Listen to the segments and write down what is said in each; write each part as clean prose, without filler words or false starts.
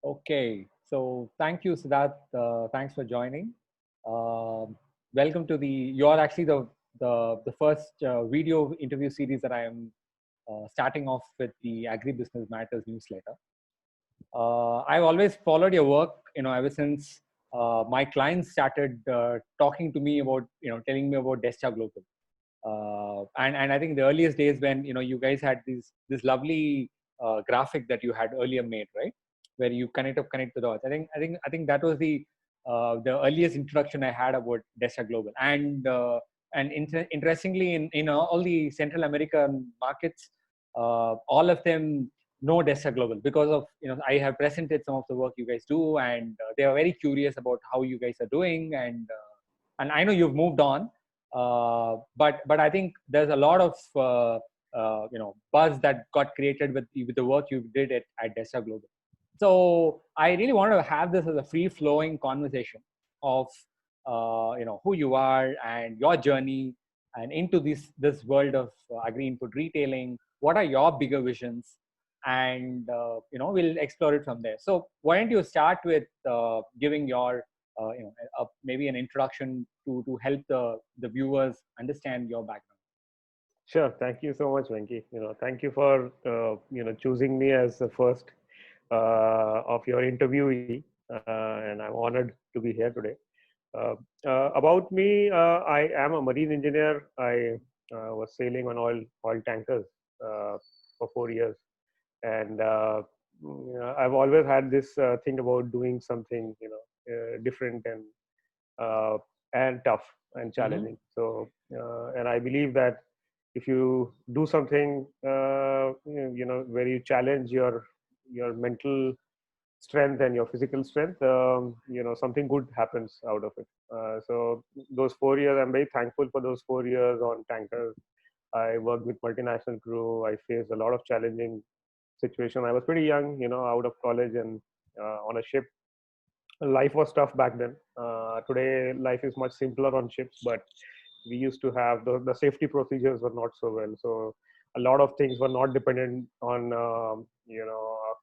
Okay, so thank you, Siddharth. Thanks for joining. Um Welcome to the. You're actually the first video interview series that I am starting off with the Agribusiness Matters newsletter. I've always followed your work, ever since my clients started talking to me about, telling me about Descha Global. And I think the earliest days when you guys had this lovely graphic that you had earlier made, right, where you connect the dots. I think that was the earliest introduction I had about Desha Global, and interestingly, in all the Central American markets, all of them know Desha Global because of I have presented some of the work you guys do, and they are very curious about how you guys are doing, and I know you've moved on, but I think there's a lot of buzz that got created with the work you did at Desha Global. So I really want to have this as a free flowing conversation of who you are and your journey and into this world of agri input retailing. What are your bigger visions? And we'll explore it from there. So why don't you start with giving your maybe an introduction to help the viewers understand your background. Sure. Thank you so much, Venki. Thank you for choosing me as the first of your interviewee, and I'm honored to be here today. Uh, about me, I am a marine engineer. I was sailing on oil tankers for 4 years, and I've always had this thing about doing something different uh, and tough and Mm-hmm. challenging. So, and I believe that if you do something, where you challenge your mental strength and your physical strength, something good happens out of it. So those 4 years, I'm very thankful for those 4 years on tankers. I worked with multinational crew. I faced a lot of challenging situation. I was pretty young, out of college and on a ship. Life was tough back then. Today, life is much simpler on ships, but we used to have the safety procedures were not so well. So a lot of things were not dependent on a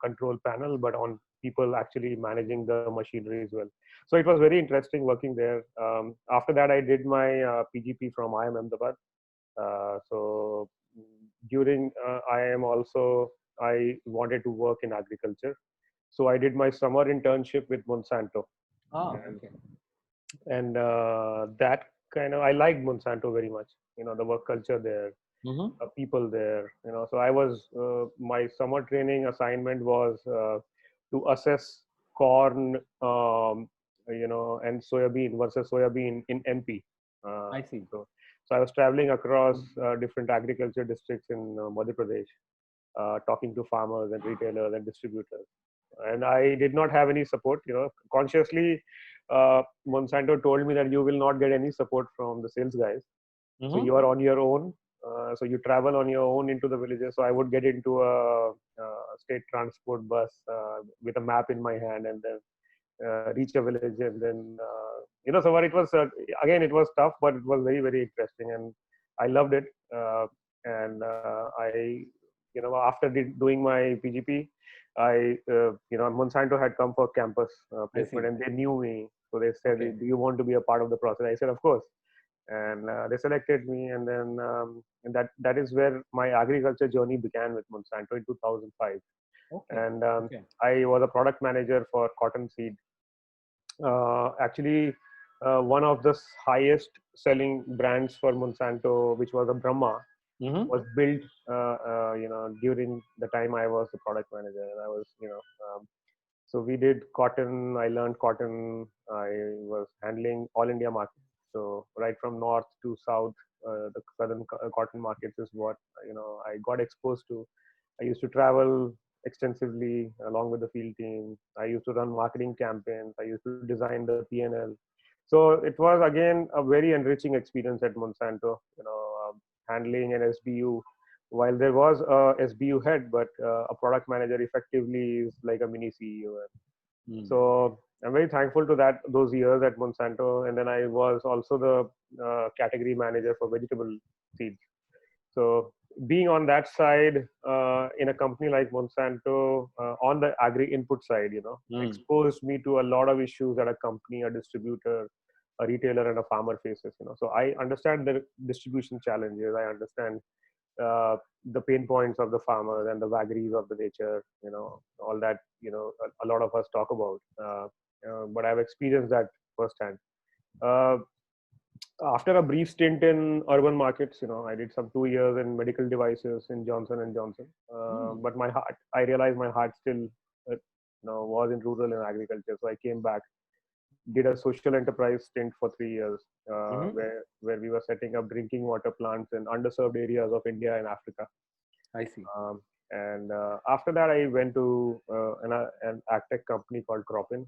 control panel, but on people actually managing the machinery as well. So it was very interesting working there. After that, I did my PGP from IIM Ahmedabad. So during IIM also, I wanted to work in agriculture. So I did my summer internship with Monsanto, Ah, and okay. that kind of I liked Monsanto very much. The work culture there, Mm-hmm. people there. So I was my summer training assignment was to assess corn, and soybean versus soybean in MP. Uh, I see. so I was traveling across different agriculture districts in Madhya Pradesh, talking to farmers and retailers and distributors. And I did not have any support. Consciously, Monsanto told me that you will not get any support from the sales guys. So Mm-hmm. you are on your own. So you travel on your own into the villages. So I would get into a state transport bus with a map in my hand, and then reach a village, and then so what it was again, it was tough, but it was very, very interesting, and I loved it. And I after doing my PGP, I Monsanto had come for campus I placement, see. and they knew me, so they said, Okay. do you want to be a part of the process? I said, of course. And they selected me, and then and that is where my agriculture journey began with Monsanto in 2005. Okay. And Okay. I was a product manager for cotton seed. Actually, one of the highest selling brands for Monsanto, which was a Brahma, Mm-hmm. was built during the time I was the product manager, and I was so we did cotton. I learned cotton. I was handling all India market. So right from north to south, the southern cotton markets is what I got exposed to. I used to travel extensively along with the field team. I used to run marketing campaigns. I used to design the P&L. So it was again a very enriching experience at Monsanto. Handling an SBU. While there was a SBU head, but a product manager effectively is like a mini CEO. Mm. So I'm very thankful to that those years at Monsanto, and then I was also the category manager for vegetable seeds. So being on that side in a company like Monsanto on the agri input side, exposed me to a lot of issues that a company, a distributor, a retailer, and a farmer faces. So I understand the distribution challenges. I understand the pain points of the farmers and the vagaries of the nature. All that a lot of us talk about. But I've experienced that firsthand. After a brief stint in urban markets, I did some 2 years in medical devices in Johnson and Johnson. But I realized my heart still, was in rural and agriculture. So I came back, did a social enterprise stint for 3 years, where we were setting up drinking water plants in underserved areas of India and Africa. I see. And after that, I went to an agtech company called Cropin,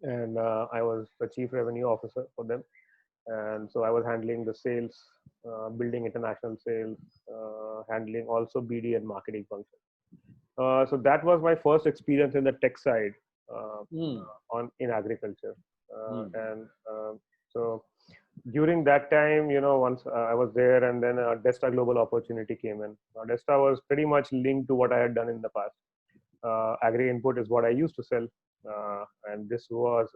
and I was the chief revenue officer for them. And so I was handling the sales, building international sales, handling also BD and marketing function. So that was my first experience in the tech side in agriculture. And so during that time, once I was there, and then a Desta Global opportunity came in. Desta was pretty much linked to what I had done in the past. Agri input is what I used to sell. And this was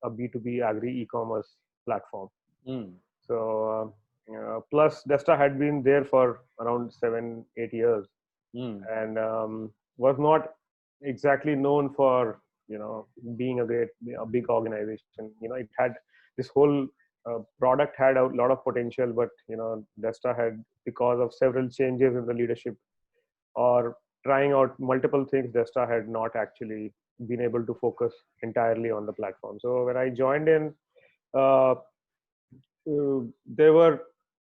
a B2B agri e-commerce platform. So plus Desta had been there for around 7-8 years, and was not exactly known for being a big organization. It had this whole product had a lot of potential, but Desta had, because of several changes in the leadership or trying out multiple things, Desta had not actually been able to focus entirely on the platform. So when I joined in, there were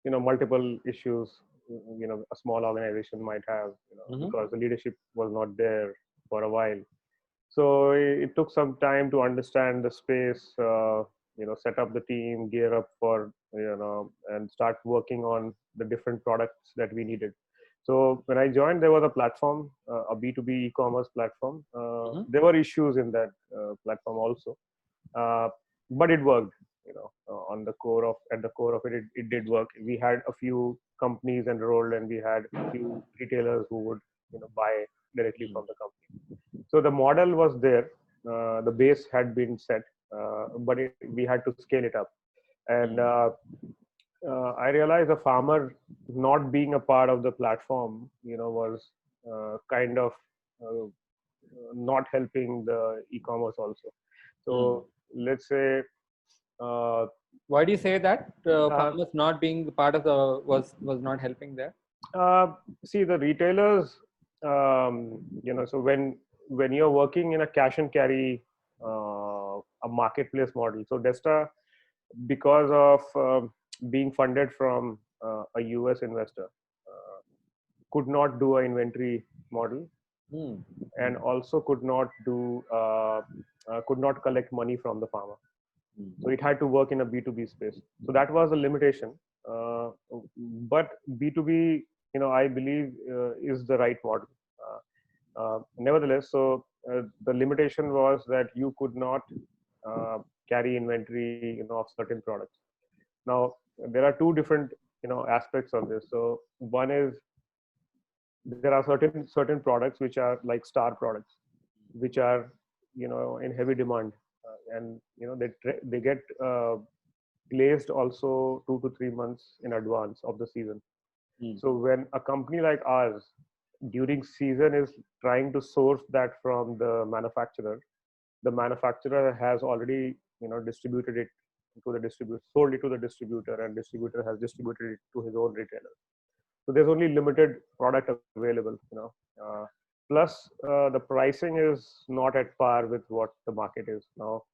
multiple issues a small organization might have, because the leadership was not there for a while. So it took some time to understand the space, set up the team, gear up for and start working on the different products that we needed. So when I joined, there was a platform, a B2B e-commerce platform. There were issues in that platform also, but it worked. At the core of it, it did work. We had a few companies enrolled, and we had a few retailers who would buy directly from the company. So the model was there. The base had been set, but we had to scale it up. And I realized the farmer not being a part of the platform, was kind of not helping the e-commerce also. So let's say. Why do you say that farmers not being part of was not helping there? See, the retailers, so when you're working in a cash and carry, a marketplace model, so Desta, because of being funded from a US investor, could not do an inventory model, and also could not collect money from the farmer. So it had to work in a B2B space. So that was a limitation. But B2B, I believe is the right model. Nevertheless, so the limitation was that you could not carry inventory, of certain products. Now there are two different, aspects of this. So one is there are certain products which are like star products, which are in heavy demand. And they get placed also 2 to 3 months in advance of the season. So when a company like ours during season is trying to source that from the manufacturer has already distributed it to the distributor, sold it to the distributor, and distributor has distributed it to his own retailer. So there's only limited product available. Plus the pricing is not at par with what the market is now.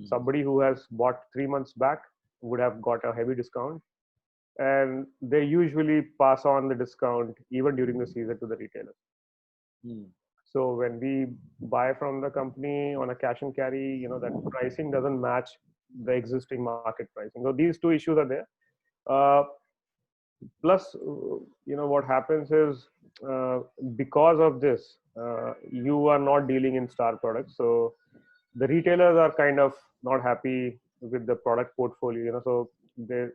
Somebody who has bought 3 months back would have got a heavy discount, and they usually pass on the discount even during the season to the retailers. So when we buy from the company on a cash and carry, that pricing doesn't match the existing market pricing. So these two issues are there. Plus, what happens is because of this, you are not dealing in star products. So the retailers are kind of not happy with the product portfolio. So there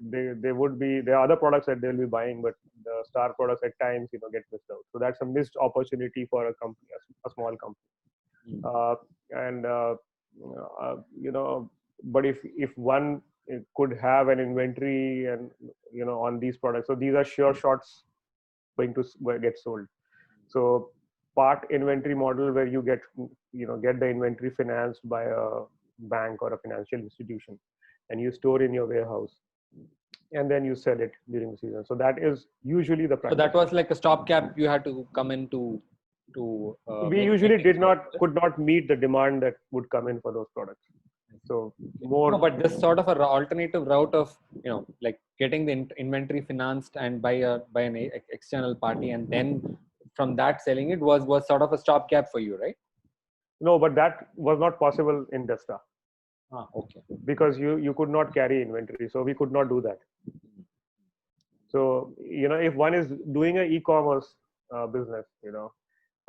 are other products that they'll be buying, but the star products at times get missed out. So that's a missed opportunity for a company, a small company. And but if one could have an inventory and on these products, so these are sure shots going to get sold. So part inventory model where you get the inventory financed by a bank or a financial institution, and you store in your warehouse, and then you sell it during the season. So that is usually the practice. So that was like a stopgap you had to come in to we usually could not meet the demand that would come in for those products. So more. No, but this sort of an alternative route of like getting the inventory financed and by an external party, and then from that selling it was sort of a stopgap for you, right? No, but that was not possible in Desta. Okay. Because you could not carry inventory, so we could not do that. So if one is doing an e-commerce business,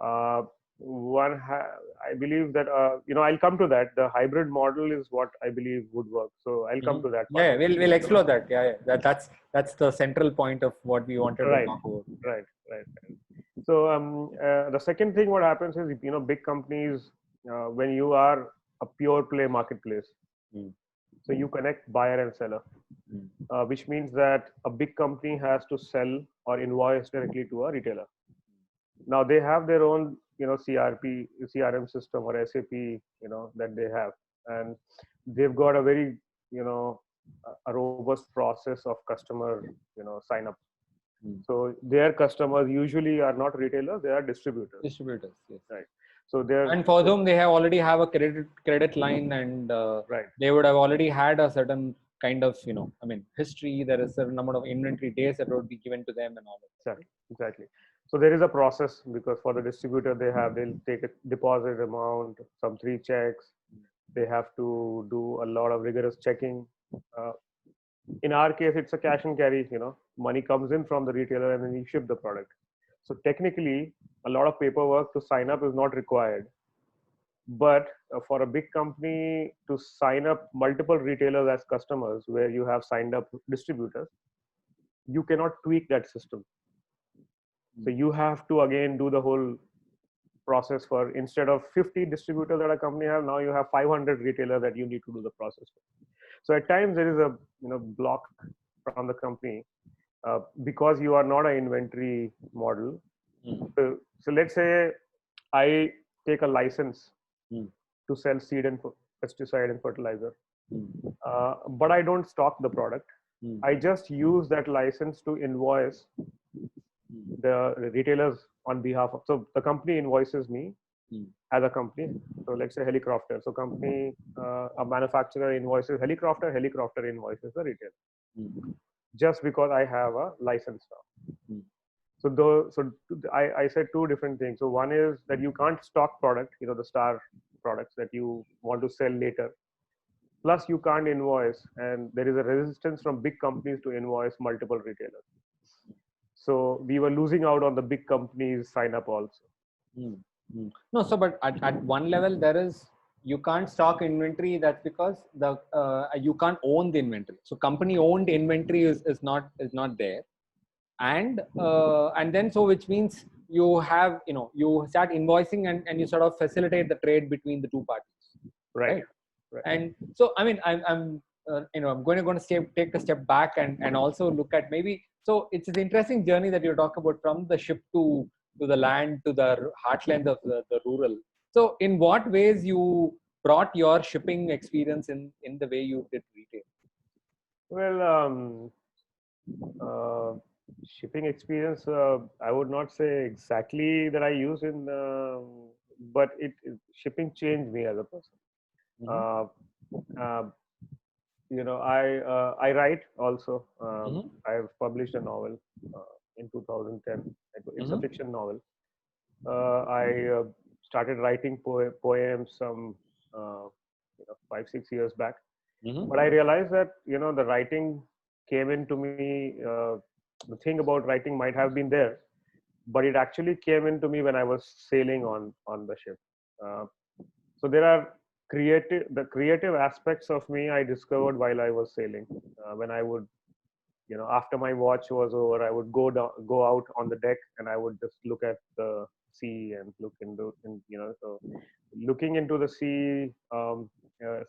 I believe that I'll come to that. The hybrid model is what I believe would work. So I'll come to that. Yeah, we'll explore that. Yeah. That's the central point of what we wanted to talk about. Right. So the second thing what happens is big companies, when you are a pure play marketplace, so you connect buyer and seller, which means that a big company has to sell or invoice directly to a retailer. Now they have their own CRM system or SAP that they have, and they've got a very a robust process of customer sign up. So their customers usually are not retailers, they are distributors. Yes. Right. So they're, and for whom they already have a credit line, and right. They would have already had a certain kind of history. There is a certain number of inventory days that would be given to them and all that. Exactly. So there is a process, because for the distributor they'll take a deposit amount, some 3 checks. They have to do a lot of rigorous checking. In our case, it's a cash and carry. Money comes in from the retailer and then you ship the product. So technically, a lot of paperwork to sign up is not required. But for a big company to sign up multiple retailers as customers, where you have signed up distributors, you cannot tweak that system. So you have to again do the whole process for, instead of 50 distributors that a company have, now you have 500 retailers that you need to do the process for. So at times there is a block from the company because you are not an inventory model. So let's say I take a license to sell seed and pesticide and fertilizer, but I don't stock the product. I just use that license to invoice the retailers on behalf of, so the company invoices me as a company. So let's say Helicrofter. So company, a manufacturer invoices Helicrofter, Helicrofter invoices the retailer, just because I have a license now. So I said 2 different things. So one is that you can't stock product, the star products that you want to sell later. Plus you can't invoice, and there is a resistance from big companies to invoice multiple retailers. So we were losing out on the big companies sign up also. No, so but at one level you can't stock inventory. That's because you can't own the inventory. So company owned inventory is not there, and then so which means you have you start invoicing and you sort of facilitate the trade between the 2 parties. Right. And so I'm going to take a step back and also look at maybe. So it's an interesting journey that you talk about, from the ship to the land to the heartland of the rural. So in what ways you brought your shipping experience in the way you did retail? Well, shipping experience, I would not say exactly that I use in, but shipping changed me as a person. I write also. I have published a novel in 2010. It's a fiction novel. I started writing poems some 5-6 years back. But I realized that the writing came into me. The thing about writing might have been there, but it actually came into me when I was sailing on the ship. So there are the creative aspects of me I discovered while I was sailing. When I would, after my watch was over, I would go out on the deck, and I would just look at the sea and look into, and so looking into the sea.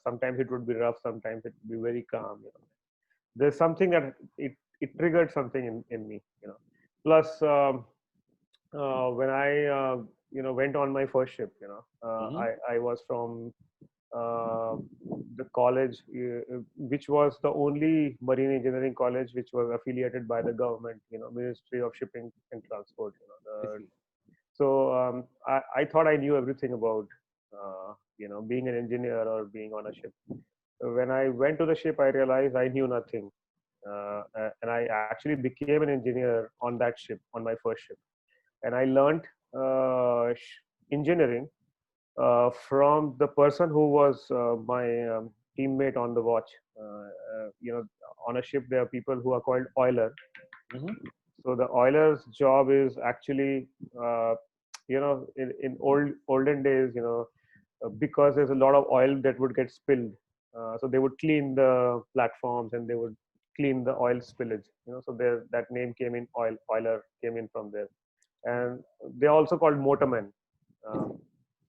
Sometimes it would be rough, sometimes it would be very calm. There's something that it triggered something in me. Plus, when I went on my first ship, I was from uh, the college, which was the only marine engineering college which was affiliated by the government, Ministry of Shipping and Transport. I see. So I thought I knew everything about being an engineer or being on a ship. When I went to the ship, I realized I knew nothing, and I actually became an engineer on that ship, on my first ship, and I learned engineering from the person who was my teammate on the watch. On a ship, there are people who are called oiler. Mm-hmm. So the oiler's job is actually, in olden days, because there's a lot of oil that would get spilled. So they would clean the platforms and they would clean the oil spillage. So there, that name came in, oiler came in from there, and they're also called motormen.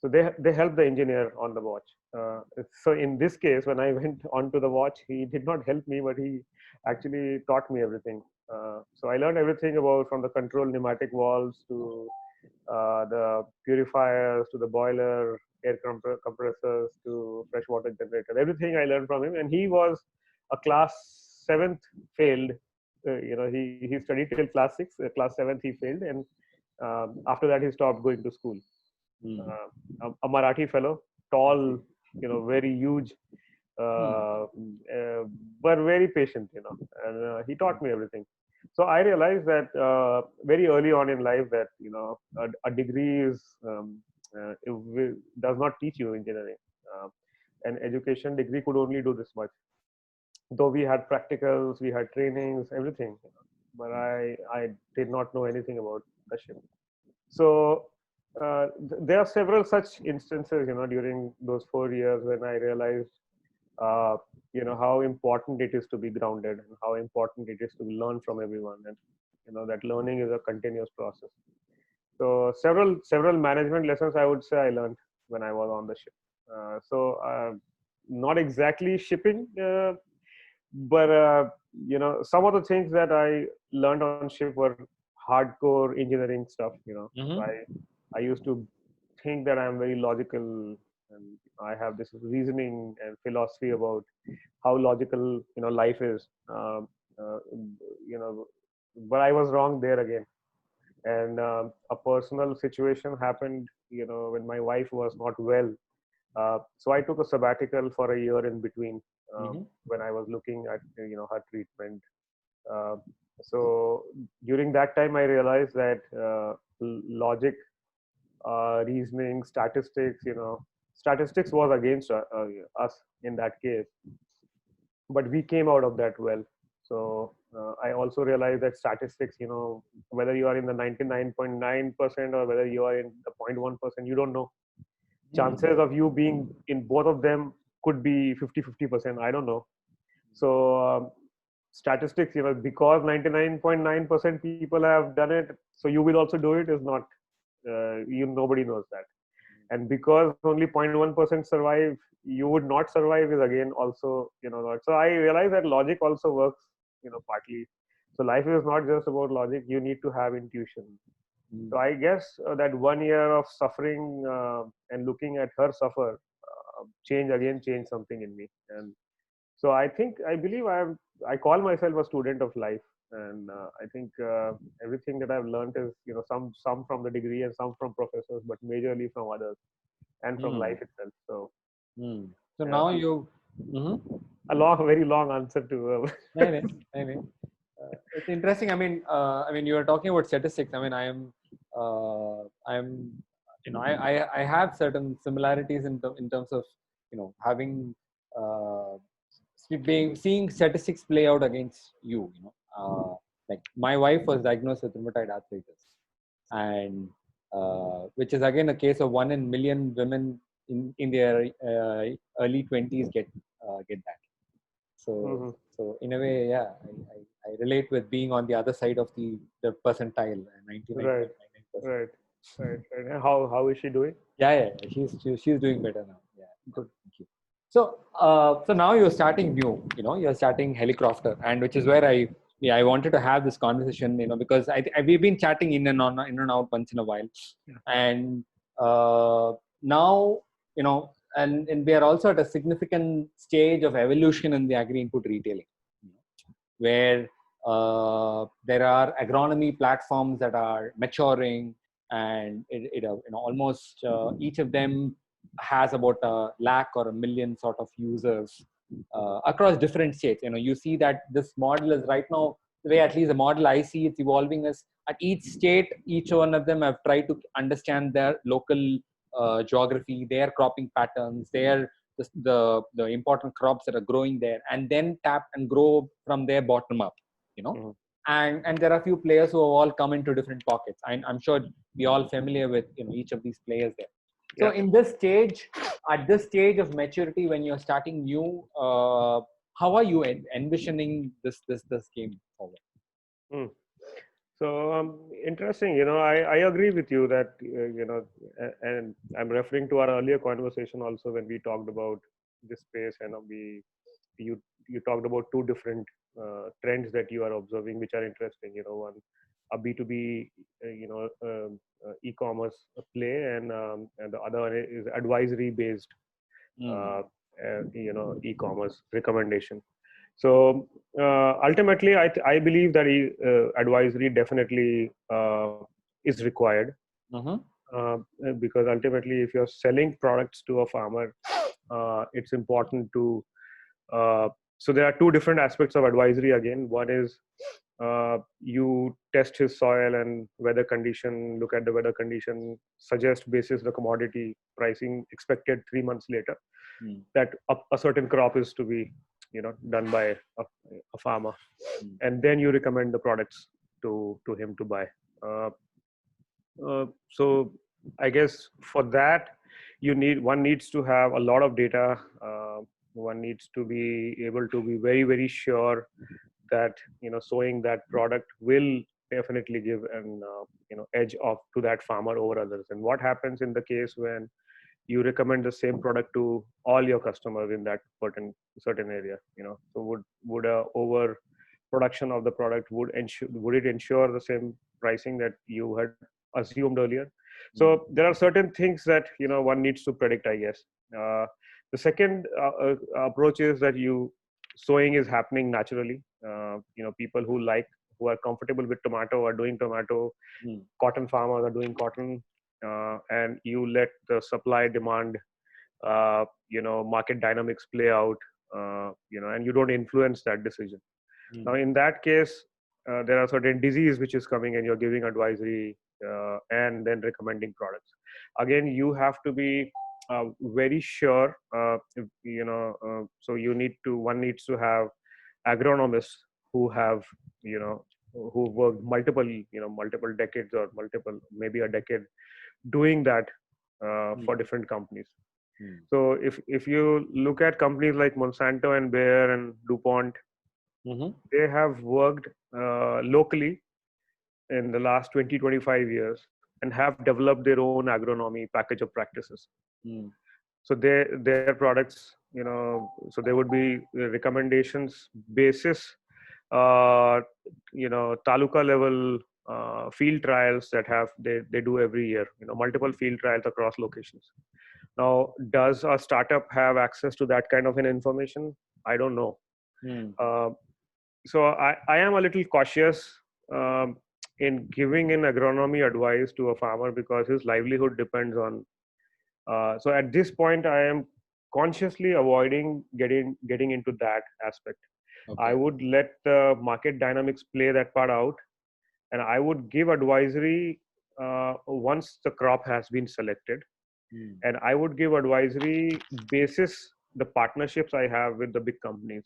So they help the engineer on the watch. So in this case, when I went onto the watch, he did not help me, but he actually taught me everything. So I learned everything about, from the control pneumatic valves to the purifiers to the boiler, air compressors to freshwater generator. Everything I learned from him, and he was a class seventh failed. He studied till class six. Class seventh he failed, and after that he stopped going to school. A Marathi fellow, tall, very huge, but very patient, and he taught me everything. So I realized that very early on in life that a degree is does not teach you engineering. An education degree could only do this much. Though we had practicals, we had trainings, everything, but I did not know anything about the ship. So there are several such instances, during those 4 years when I realized, how important it is to be grounded and how important it is to learn from everyone, and that learning is a continuous process. So several management lessons I would say I learned when I was on the ship. Not exactly shipping, but some of the things that I learned on ship were hardcore engineering stuff. Mm-hmm. I used to think that I'm very logical, and I have this reasoning and philosophy about how logical life is. Uh, you know, but I was wrong there again. And a personal situation happened, when my wife was not well. So I took a sabbatical for a year in between, when I was looking at her treatment. Uh, so during that time, I realized that logic, reasoning, statistics, statistics was against us in that case, but we came out of that well. So I also realized that statistics, whether you are in the 99.9% or whether you are in the 0.1%, you don't know. Chances of you being in both of them could be 50-50%. I don't know. So statistics, because 99.9% people have done it, so you will also do it, is not, nobody knows that. And because only 0.1% survive, you would not survive, is again also, not. So I realized that logic also works, partly. So life is not just about logic. You need to have intuition. So I guess that 1 year of suffering and looking at her suffer changed something in me. And so I believe I call myself a student of life. And I think everything that I've learned is, some from the degree and some from professors, but majorly from others and from life itself. So so now you a very long answer to it's interesting. I mean, you were talking about statistics. I mean, I have certain similarities in terms of having seeing statistics play out against you. Like my wife was diagnosed with rheumatoid arthritis, and which is again a case of 1 in million women in their early 20s get that. So Mm-hmm. so in a way, yeah, I relate with being on the other side of the percentile, Right, 99.99%. right, right. And how is she doing? Yeah, she's doing better now. Yeah, Good. thank you. So so now you're starting new. You're starting Helicrofter, and which is where I wanted to have this conversation. Because we've been chatting in and out once in a while, Yeah. and now and we are also at a significant stage of evolution in the agri-input retailing, where there are agronomy platforms that are maturing, and almost each of them has about a lakh or a million sort of users across different states. You see that this model is right now, the way at least the model I see it's evolving, is at each state, each one of them have tried to understand their local geography, their cropping patterns, the important crops that are growing there, and then tap and grow from there bottom up. Mm-hmm. And there are a few players who have all come into different pockets. I'm sure we all familiar with each of these players there. So Yeah. at this stage of maturity, when you're starting new, how are you envisioning this game forward? Mm. So interesting. I agree with you that and I'm referring to our earlier conversation also when we talked about this space, and you talked about two different trends that you are observing, which are interesting. One, a B2B, e-commerce play, and the other one is advisory based, e-commerce recommendation. So ultimately, I believe that advisory definitely is required, uh, because ultimately, if you're selling products to a farmer, it's important to. So there are two different aspects of advisory. Again, one is you test his soil and weather condition, look at the weather condition, suggest basis the commodity pricing expected 3 months later, that a certain crop is to be done by a farmer, and then you recommend the products to him to buy. So I guess for that one needs to have a lot of data. One needs to be able to be very, very sure that sowing that product will definitely give an edge off to that farmer over others. And what happens in the case when you recommend the same product to all your customers in that certain area? So would a over production of the product would it ensure the same pricing that you had assumed earlier? So there are certain things that one needs to predict, I guess. The second approach is that sowing is happening naturally. People who are comfortable with tomato are doing tomato. Cotton farmers are doing cotton, and you let the supply demand, market dynamics play out, and you don't influence that decision. Now, in that case, there are certain disease which is coming, and you're giving advisory and then recommending products. Again, you have to be very sure. So one needs to have agronomists who have who worked multiple decades, or maybe a decade doing that for different companies. So if you look at companies like Monsanto and Bayer and DuPont, they have worked locally in the last 20-25 years and have developed their own agronomy package of practices. So their products, so there would be recommendations basis, taluka level field trials that they do every year, multiple field trials across locations. Now, does a startup have access to that kind of an information? I don't know. So I am a little cautious in giving an agronomy advice to a farmer, because his livelihood depends on. So at this point, I am consciously avoiding getting into that aspect. Okay. I would let the market dynamics play that part out, and I would give advisory once the crop has been selected, and I would give advisory basis the partnerships I have with the big companies.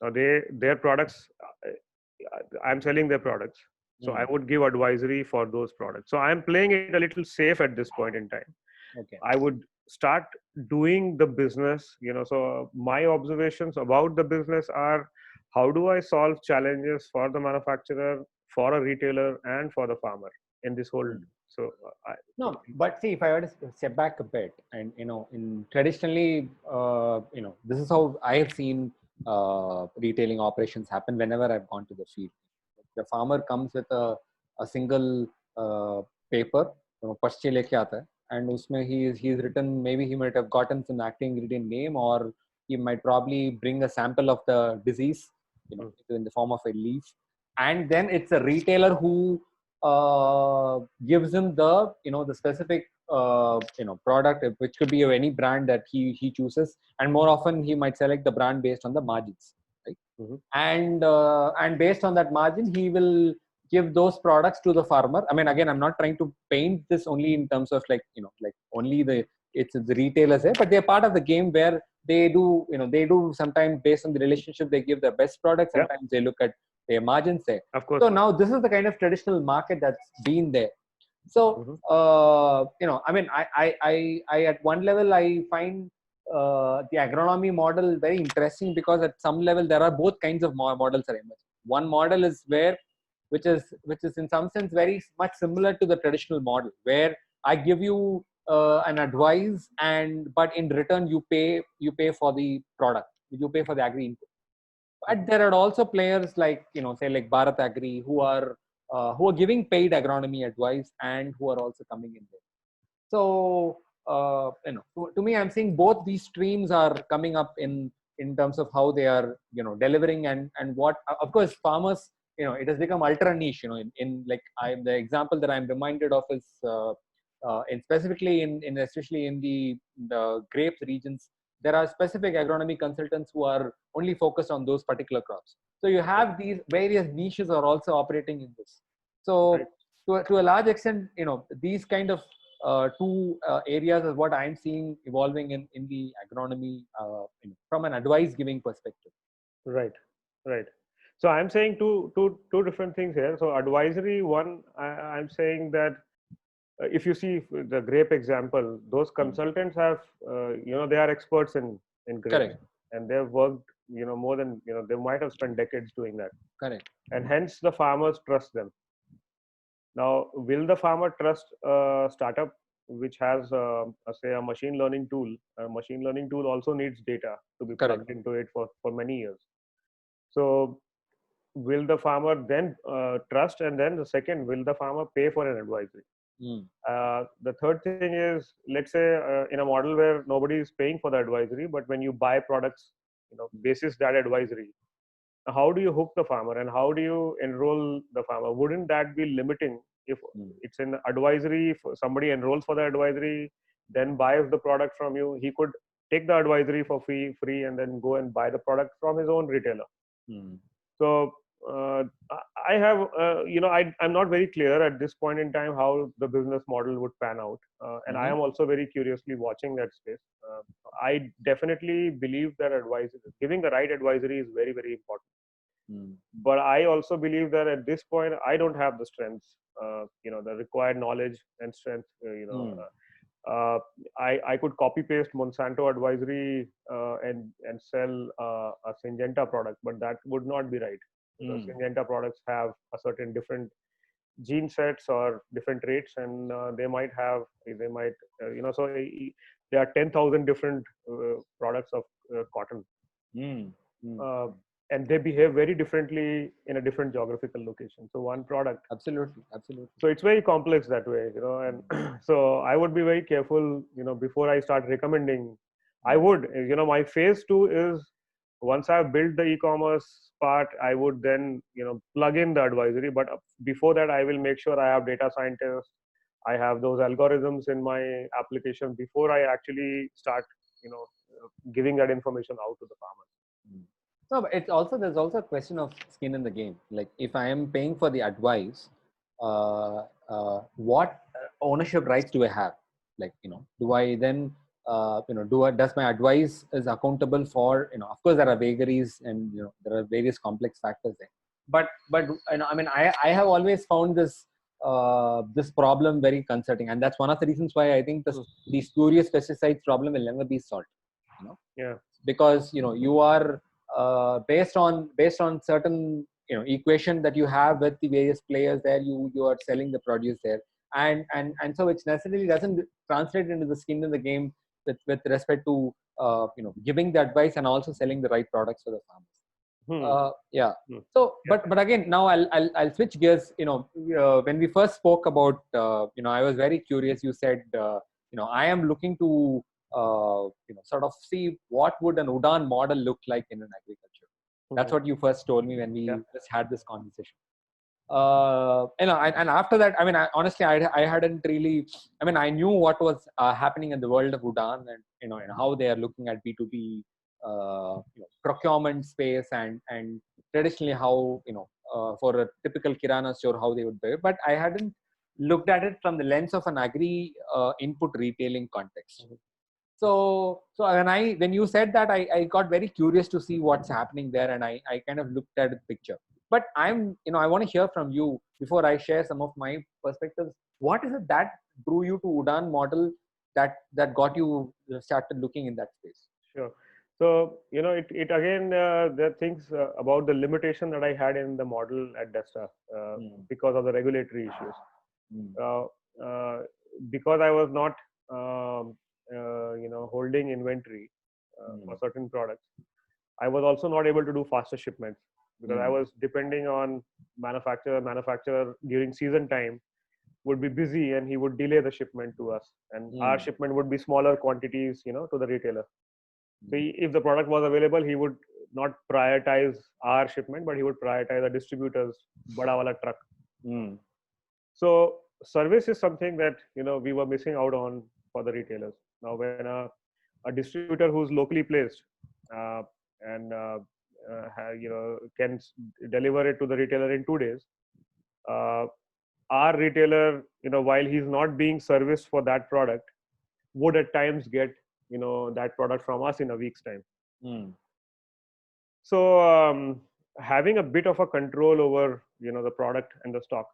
Now their products, I'm selling their products, so I would give advisory for those products. So I'm playing it a little safe at this point in time. Okay. I would start doing the business. So my observations about the business are, how do I solve challenges for the manufacturer, for a retailer, and for the farmer in this whole. Mm. So No, but see, if I were to step back a bit, and in traditionally, this is how I have seen retailing operations happen whenever I've gone to the field. The farmer comes with a single paper, पर्ची लेके आता है, and उसमें he's written, maybe he might have gotten some active ingredient name, or he might probably bring a sample of the disease, in the form of a leaf, and then it's a retailer who gives him the specific product, which could be of any brand that he chooses, and more often he might select the brand based on the margins, right? And based on that margin, he will give those products to the farmer. I mean, again, I'm not trying to paint this only in terms of like only it's the retailers there, but they're part of the game where they do sometimes based on the relationship, they give the best product. Sometimes they look at their margins there. Of course. So now this is the kind of traditional market that's been there. So I mean, I at one level I find the agronomy model very interesting, because at some level there are both kinds of models are emerging. One model is which is in some sense very much similar to the traditional model, where I give you an advice, but in return you pay for the product, you pay for the agri input. But there are also players like say like Bharat Agri, who are giving paid agronomy advice and who are also coming in there. So to me, I'm seeing both these streams are coming up in terms of how they are delivering, and what, of course, farmers, it has become ultra niche. In like the example that I'm reminded of is specifically in especially in the grapes regions, there are specific agronomy consultants who are only focused on those particular crops. So you have these various niches are also operating in this. So to a large extent, these kind of two areas is what I'm seeing evolving in the agronomy from an advice giving perspective. Right. So I'm saying two different things here. So advisory one, I'm saying that if you see the grape example, those consultants have they are experts in grapes. Correct. And they've worked more than they might have spent decades doing that. Correct. And hence the farmers trust them. Now, will the farmer trust a startup which has say a machine learning tool? A machine learning tool also needs data to be plugged into it for many years. So will the farmer then trust? And then the second, will the farmer pay for an advisory? The third thing is, let's say in a model where nobody is paying for the advisory, but when you buy products, basis that advisory, how do you hook the farmer and how do you enroll the farmer? Wouldn't that be limiting? If it's an advisory, if somebody enrolls for the advisory, then buys the product from you, he could take the advisory for free and then go and buy the product from his own retailer. So I have, I'm not very clear at this point in time how the business model would pan out. And I am also very curiously watching that space. I definitely believe that giving the right advisory is very, very important. But I also believe that at this point, I don't have the strengths, the required knowledge and strength, I could copy paste Monsanto advisory and sell a Syngenta product, but that would not be right. Because Syngenta products have a certain different gene sets or different traits, and so there are 10,000 different products of cotton. And they behave very differently in a different geographical location. So one product. Absolutely. So it's very complex that way, and so I would be very careful, before I start recommending. I would, my phase 2 is, once I've built the e-commerce part, I would then, plug in the advisory. But before that, I will make sure I have data scientists. I have those algorithms in my application before I actually start, giving that information out to the farmers. No, but there's also a question of skin in the game. Like, if I am paying for the advice, what ownership rights do I have? Like, do I then, does my advice is accountable for, of course there are vagaries and, there are various complex factors there. But I mean, I have always found this this problem very concerning, and that's one of the reasons why I think the spurious pesticides problem will never be solved. Yeah. Because you are based on certain equation that you have with the various players there, you are selling the produce there, and so which necessarily doesn't translate into the skin in the game with respect to giving the advice and also selling the right products for the farmers. Yeah. So, but again, now I'll switch gears. When we first spoke about, I was very curious. You said, I am looking to, sort of see what would an Udaan model look like in an agriculture. That's what you first told me when we just had this conversation. And after that, I mean, honestly, I hadn't really, I mean, I knew what was happening in the world of Udaan, and and how they are looking at B2B procurement space, and traditionally how for a typical kirana store how they would do it, but I hadn't looked at it from the lens of an agri input retailing context. So when you said that, I got very curious to see what's happening there, and I kind of looked at the picture. But I want to hear from you before I share some of my perspectives. What is it that drew you to Udaan model that got you started looking in that space? Sure. So, it again, there are things about the limitation that I had in the model at Desta because of the regulatory issues. Because I was not, holding inventory for certain products, I was also not able to do faster shipments because I was depending on manufacturer. Manufacturer during season time would be busy and he would delay the shipment to us, and our shipment would be smaller quantities, to the retailer. So if the product was available, he would not prioritize our shipment, but he would prioritize the distributors, bada wala truck. So service is something that we were missing out on for the retailers. Now, when a distributor who's locally placed and can deliver it to the retailer in 2 days, our retailer, while he's not being serviced for that product, would at times get that product from us in a week's time. So having a bit of a control over the product and the stock.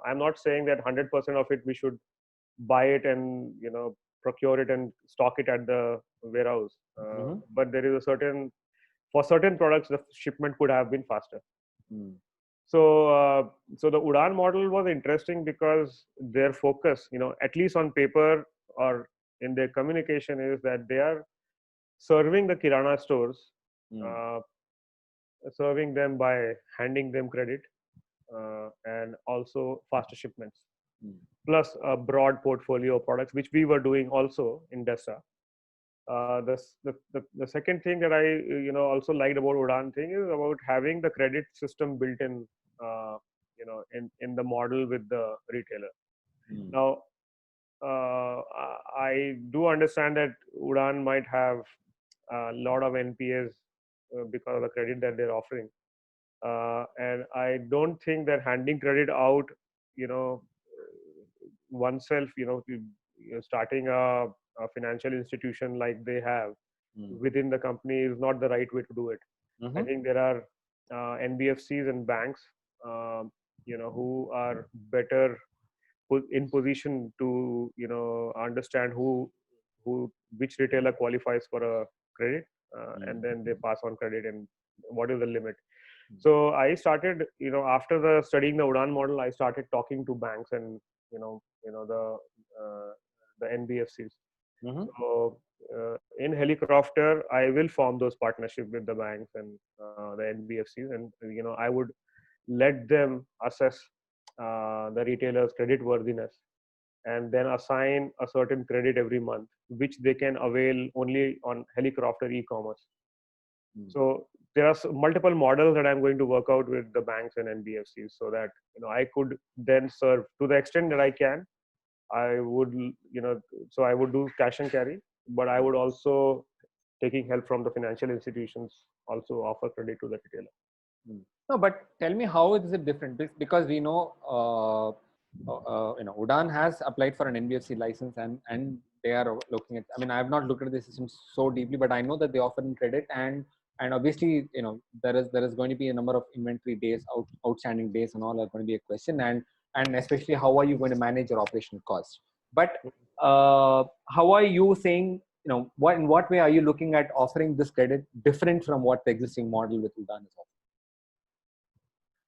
I'm not saying that 100% of it we should buy it and procure it and stock it at the warehouse, but there is for certain products the shipment could have been faster. So the Udaan model was interesting because their focus, at least on paper or in their communication, is that they are serving the kirana stores, serving them by handing them credit and also faster shipments, plus a broad portfolio of products, which we were doing also in Desta. The second thing that I also liked about Udaan thing is about having the credit system built in, in the model with the retailer. Now, I do understand that Udaan might have a lot of NPAs because of the credit that they're offering, and I don't think that handing credit out, oneself, starting a financial institution like they have within the company is not the right way to do it. I think there are NBFCs and banks, who are better in position to understand which retailer qualifies for a credit, and then they pass on credit and what is the limit. So I started, after the studying the Udaan model, I started talking to banks and the NBFCs. So in Helicrofter, I will form those partnerships with the banks and the NBFCs, and I would let them assess the retailer's credit worthiness and then assign a certain credit every month, which they can avail only on Helicrofter e-commerce. So there are multiple models that I'm going to work out with the banks and NBFCs so that I could then serve to the extent that I can. I would so I would do cash and carry, but I would also, taking help from the financial institutions, also offer credit to the retailer. No, but tell me, how is it different? Because we know Udaan has applied for an NBFC license, and they are looking at, I mean, I have not looked at the system so deeply, but I know that they offer credit, and obviously there is going to be a number of inventory days, outstanding days, and all are going to be a question. And and especially how are you going to manage your operational costs. But how are you saying, what in what way are you looking at offering this credit different from what the existing model with Udaan is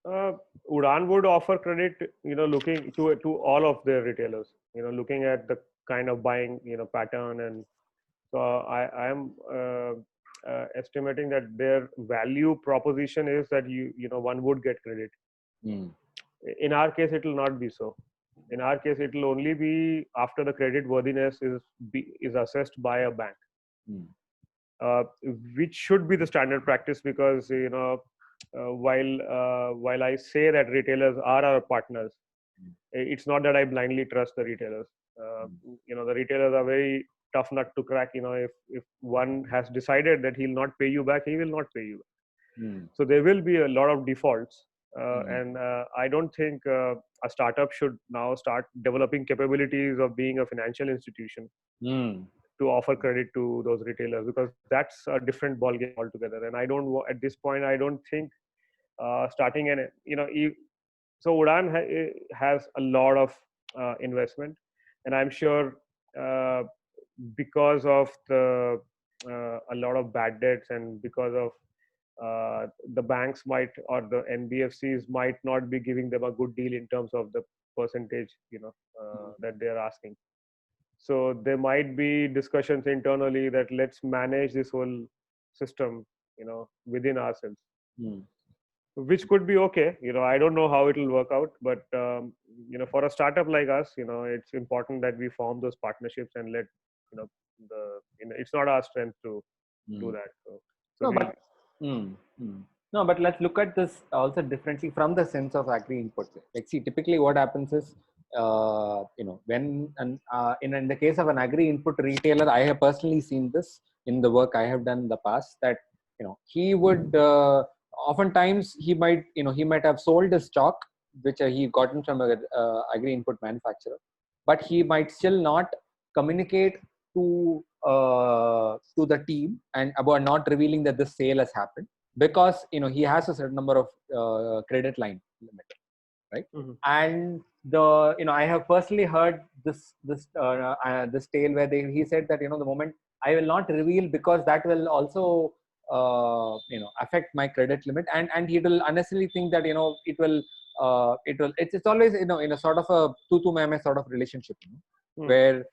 offering? Udaan would offer credit, looking to all of their retailers, looking at the kind of buying, pattern. And so I am estimating that their value proposition is that one would get credit. In our case, it will not be so. In our case, it will only be after the credit worthiness is assessed by a bank, which should be the standard practice, because while I say that retailers are our partners, it's not that I blindly trust the retailers. The retailers are very tough nut to crack. If one has decided that he'll not pay you back, he will not pay you back. So there will be a lot of defaults. And I don't think a startup should now start developing capabilities of being a financial institution to offer credit to those retailers, because that's a different ballgame altogether. And at this point, I don't think starting so Udaan has a lot of investment, and I'm sure because of a lot of bad debts, and because of the banks or the NBFCs might not be giving them a good deal in terms of the percentage that they're asking. So there might be discussions internally that let's manage this whole system within ourselves, which could be okay. I don't know how it will work out, but for a startup like us, it's important that we form those partnerships and let it's not our strength to do that. No, but let's look at this also differently from the sense of agri input. Like, see, typically what happens is, when in the case of an agri input retailer, I have personally seen this in the work I have done in the past, that he would oftentimes he might have sold his stock which he gotten from a agri input manufacturer, but he might still not communicate to the team and about not revealing that the sale has happened, because he has a certain number of credit line limit, right? And I have personally heard this tale where he said that the moment I will not reveal, because that will also affect my credit limit, and he will unnecessarily think that it's always in a sort of a tu meme sort of relationship, where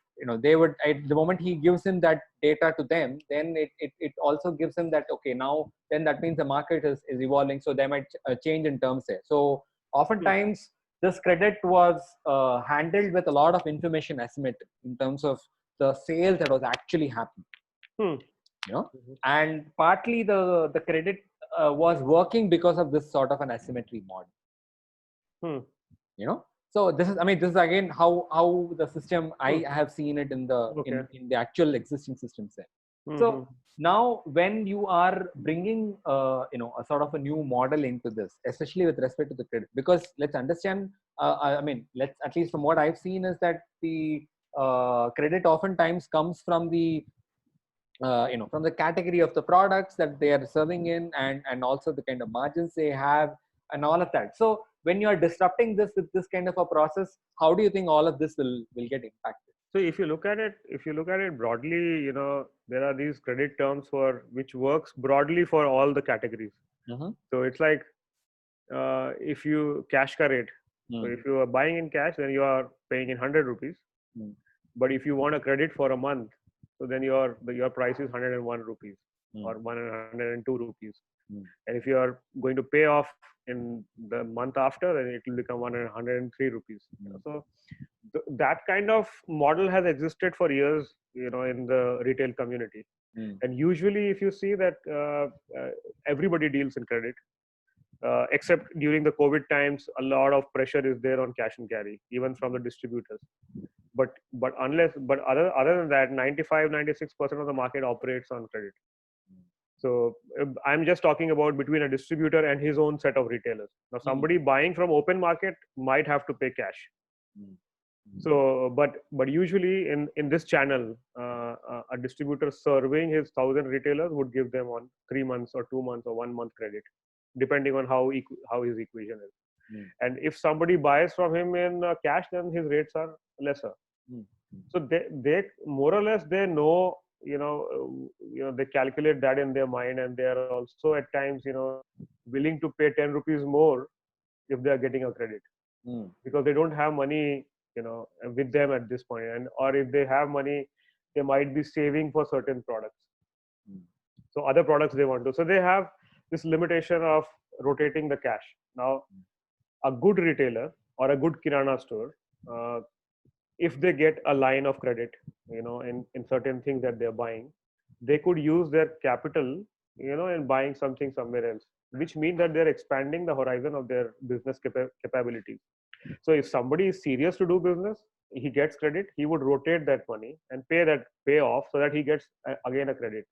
they would, at the moment he gives him that data to them, then it also gives him that, okay, now then that means the market is evolving, so they might change in terms there. So oftentimes this credit was handled with a lot of information asymmetry in terms of the sales that was actually happening. And partly the credit was working because of this sort of an asymmetry model. So this is again how the system I have seen it in the actual existing systems there. So now when you are bringing a sort of a new model into this, especially with respect to the credit, because let's understand, let's, at least from what I've seen, is that the credit oftentimes comes from the from the category of the products that they are serving in, and also the kind of margins they have and all of that. So when you are disrupting this with this kind of a process, how do you think all of this will get impacted? So if you look at it broadly, there are these credit terms which works broadly for all the categories. So it's like if you cash ka rate, so if you are buying in cash, then you are paying in 100 rupees. But if you want a credit for a month, so then your price is 101 rupees or 102 rupees. And if you are going to pay off in the month after, then it will become 103 rupees. So that kind of model has existed for years, in the retail community. And usually, if you see that everybody deals in credit, except during the COVID times, a lot of pressure is there on cash and carry, even from the distributors. But other than that, 95-96% of the market operates on credit. So I'm just talking about between a distributor and his own set of retailers. Now, somebody buying from open market might have to pay cash. So, but usually in this channel, a distributor serving his 1,000 retailers would give them on 3 months or 2 months or 1 month credit, depending on how his equation is. And if somebody buys from him in cash, then his rates are lesser. So they more or less they know, they calculate that in their mind, and they are also at times, willing to pay 10 rupees more if they are getting a credit, because they don't have money, with them at this point. And or if they have money, they might be saving for certain products. So other products they want to. So they have this limitation of rotating the cash. Now, a good retailer or a good kirana store, if they get a line of credit, in certain things that they're buying, they could use their capital, in buying something somewhere else, which means that they're expanding the horizon of their business capabilities. So if somebody is serious to do business, he gets credit, he would rotate that money and pay off so that he gets again a credit.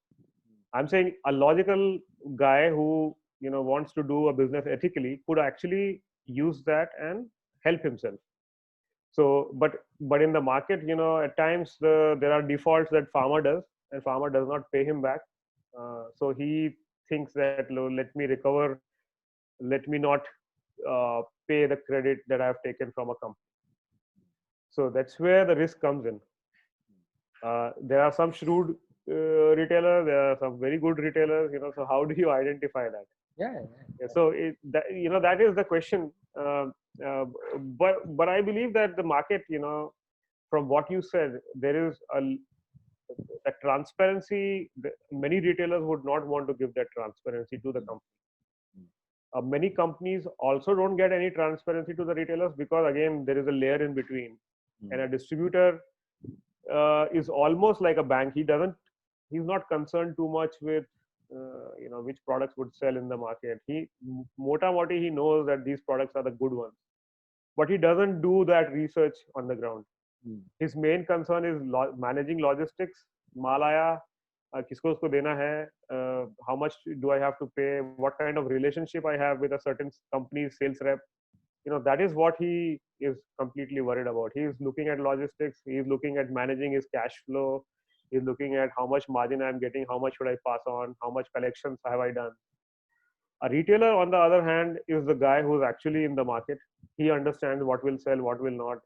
I'm saying a logical guy who wants to do a business ethically could actually use that and help himself. So, but in the market, at times there are defaults that farmer does, and farmer does not pay him back. So he thinks that let me recover, let me not pay the credit that I've taken from a company. So that's where the risk comes in. There are some shrewd retailers, there are some very good retailers. So how do you identify that? Yeah. So that is the question. But I believe that the market, from what you said, there is a transparency. Many retailers would not want to give that transparency to the company. Many companies also don't get any transparency to the retailers, because again there is a layer in between, and a distributor is almost like a bank. He's not concerned too much with which products would sell in the market. He knows that these products are the good ones, but he doesn't do that research on the ground. His main concern is managing logistics. Maal aaya, kisko usko dena hai, how much do I have to pay, what kind of relationship I have with a certain company's sales rep. That is what he is completely worried about. He is looking at logistics, he is looking at managing his cash flow, he's looking at how much margin I'm getting, how much should I pass on, how much collections have I done. A retailer, on the other hand, is the guy who's actually in the market. He understands what will sell, what will not.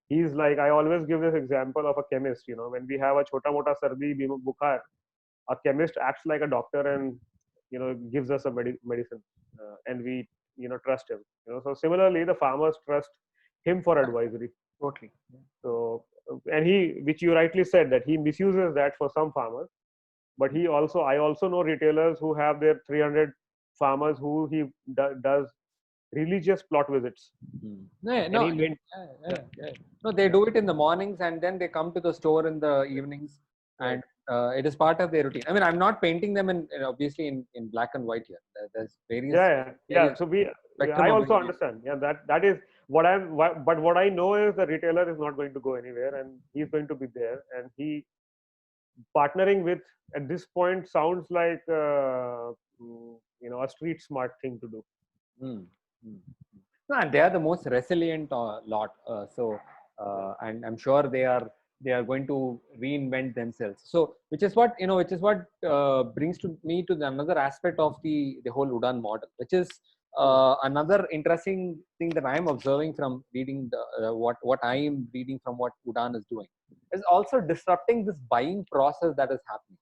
He's like, I always give this example of a chemist. When we have a chota mota sardi bukhar, a chemist acts like a doctor and gives us a medicine, and we trust him. So similarly, the farmers trust him for advisory. Totally. So, and which you rightly said, that he misuses that for some farmers. But I also know retailers who have their 300 farmers who he does religious plot visits. No, they do it in the mornings, and then they come to the store in the evenings, and it is part of their routine. I mean, I'm not painting them obviously in black and white here. There's various. Yeah. So I also understand. Yeah, that is what but what I know is the retailer is not going to go anywhere, and he's going to be there, and he partnering with, at this point, sounds like a street smart thing to do. No, and they are the most resilient lot. And I'm sure they are going to reinvent themselves. So, which is what brings me to another aspect of the whole Udaan model, which is another interesting thing that I am observing from reading what I am reading from what Udaan is doing, is also disrupting this buying process that is happening.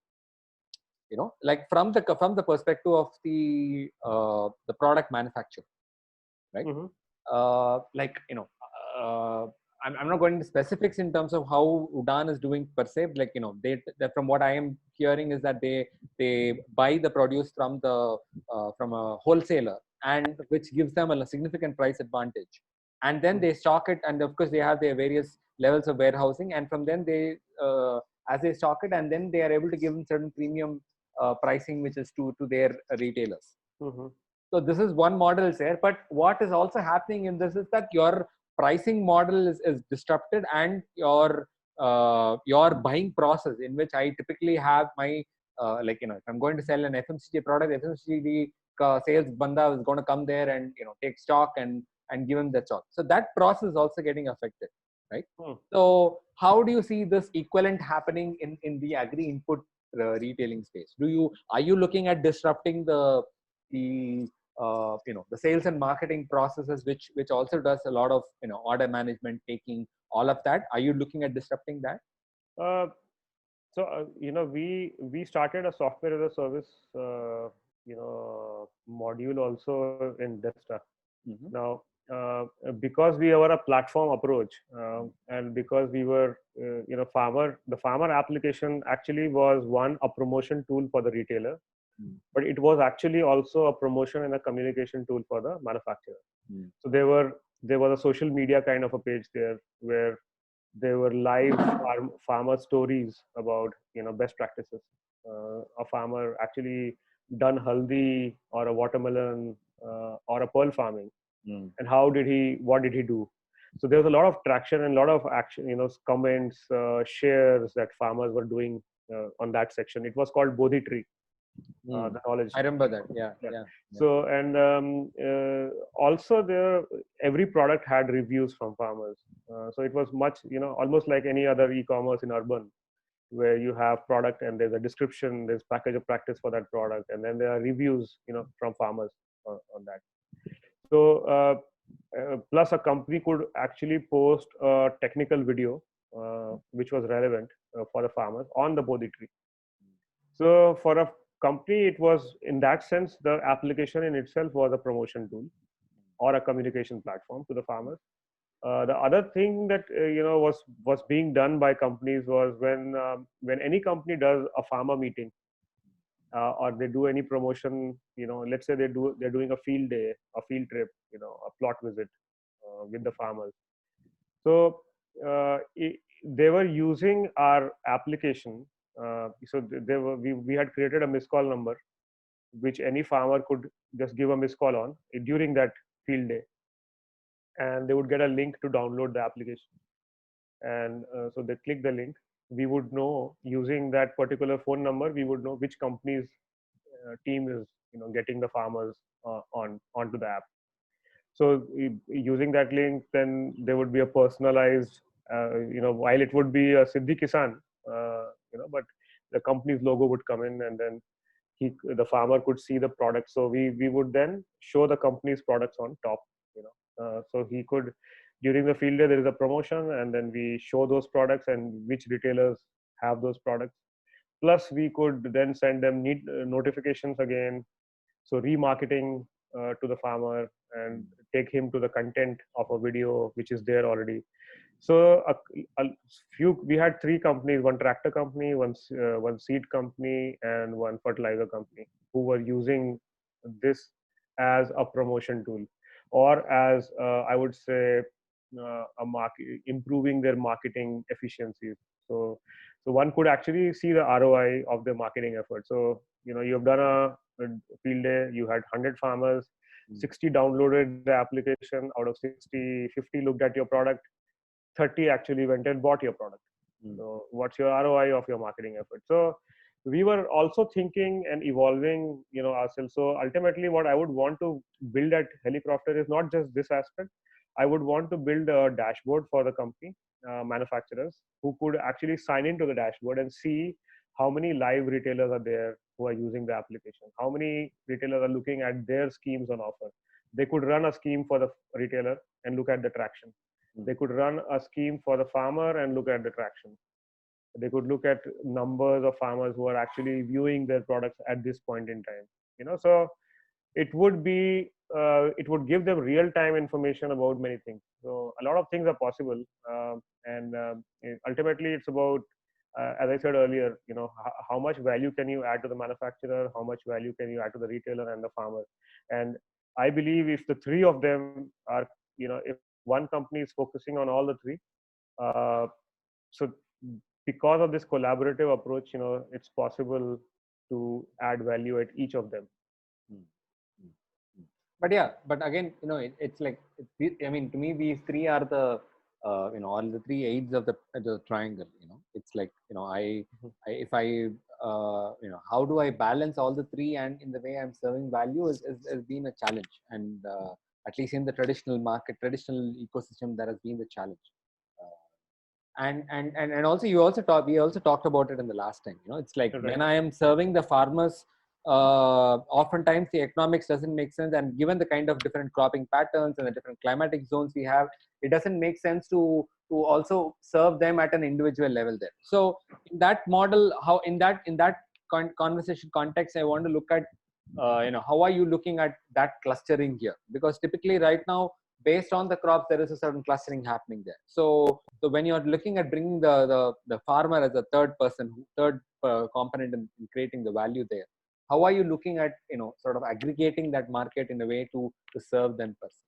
Like from the perspective of the product manufacturer, right? I'm not going into specifics in terms of how Udaan is doing per se. Like, they from what I am hearing is that they buy the produce from a wholesaler, and which gives them a significant price advantage, and then they stock it, and of course they have their various levels of warehousing, and from then they as they stock it, and then they are able to give them certain premium pricing, which is to their retailers. So this is one model there, but what is also happening in this is that your pricing model is disrupted, and your buying process, in which I typically have my if I'm going to sell an FMCG product, FMCG sales banda is going to come there and take stock and give them the stock. So that process is also getting affected, right? So how do you see this equivalent happening in the agri input retailing space? Are you looking at disrupting the the sales and marketing processes, which also does a lot of order management, taking all of that. Are you looking at disrupting that? We started a software as a service module also in Desta. Mm-hmm. Now, because we were a platform approach, and because we were the farmer application actually was a promotion tool for the retailer, but it was actually also a promotion and a communication tool for the manufacturer. So there was a social media kind of a page there where there were live farmer stories about best practices. A farmer actually done haldi or a watermelon or a pearl farming, and what did he do. So there was a lot of traction and a lot of action, comments, shares that farmers were doing on that section. It was called Bodhi Tree, the knowledge. I remember that. Yeah. So, and also every product had reviews from farmers. So it was much, almost like any other e-commerce in urban, where you have product and there's a description, there's package of practice for that product, and then there are reviews, from farmers on that. So plus a company could actually post a technical video which was relevant for the farmers on the Bodhi Tree. So for a company, it was, in that sense, the application in itself was a promotion tool or a communication platform to the farmers. The other thing that was being done by companies was when any company does a farmer meeting or they do any promotion, let's say they're doing a field day, a field trip, a plot visit with the farmers. So they were using our application. So we had created a missed call number, which any farmer could just give a missed call on during that field day, and they would get a link to download the application. And so they click the link. We would know, using that particular phone number, we would know which company's team is getting the farmers onto the app. So using that link, then there would be a personalized, while it would be a Siddhi Kisan, but the company's logo would come in, and then the farmer could see the product. So we would then show the company's products on top, so he could, during the field day, there is a promotion, and then we show those products and which retailers have those products. Plus, we could then send them notifications again. So remarketing to the farmer and take him to the content of a video which is there already. So we had three companies: one tractor company, one seed company, and one fertilizer company, who were using this as a promotion tool, or as I would say, improving their marketing efficiencies. So one could actually see the ROI of the marketing effort. So you've done a field day, you had 100 farmers, 60 downloaded the application. Out of 60, 50 looked at your product, 30 actually went and bought your product. So what's your ROI of your marketing effort? So we were also thinking and evolving ourselves. So ultimately, what I would want to build at Helicrofter is not just this aspect. I would want to build a dashboard for the company manufacturers, who could actually sign into the dashboard and see how many live retailers are there who are using the application, how many retailers are looking at their schemes on offer. They could run a scheme for the retailer and look at the traction. They could run a scheme for the farmer and look at the traction. They could look at numbers of farmers who are actually viewing their products at this point in time. So it would give them real-time information about many things. So a lot of things are possible, and ultimately it's about, as I said earlier, how much value can you add to the manufacturer, how much value can you add to the retailer and the farmer. And I believe if the three of them are, if one company is focusing on all the three, so because of this collaborative approach, it's possible to add value at each of them. But yeah, but again, it's like, I mean, to me, these three are the, all the three aids of the triangle. It's like, how do I balance all the three, and in the way I'm serving value has been a challenge. And at least in the traditional ecosystem, that has been the challenge. And also we also talked about it in the last time. It's like, when I am serving the farmers oftentimes the economics doesn't make sense, and given the kind of different cropping patterns and the different climatic zones we have, it doesn't make sense to also serve them at an individual level there. So in that model, how in that conversation context, I want to look at how are you looking at that clustering here? Because typically right now, based on the crops, there is a certain clustering happening there. So when you're looking at bringing the farmer as a third person, third component in creating the value there, how are you looking at sort of aggregating that market in a way to serve them person?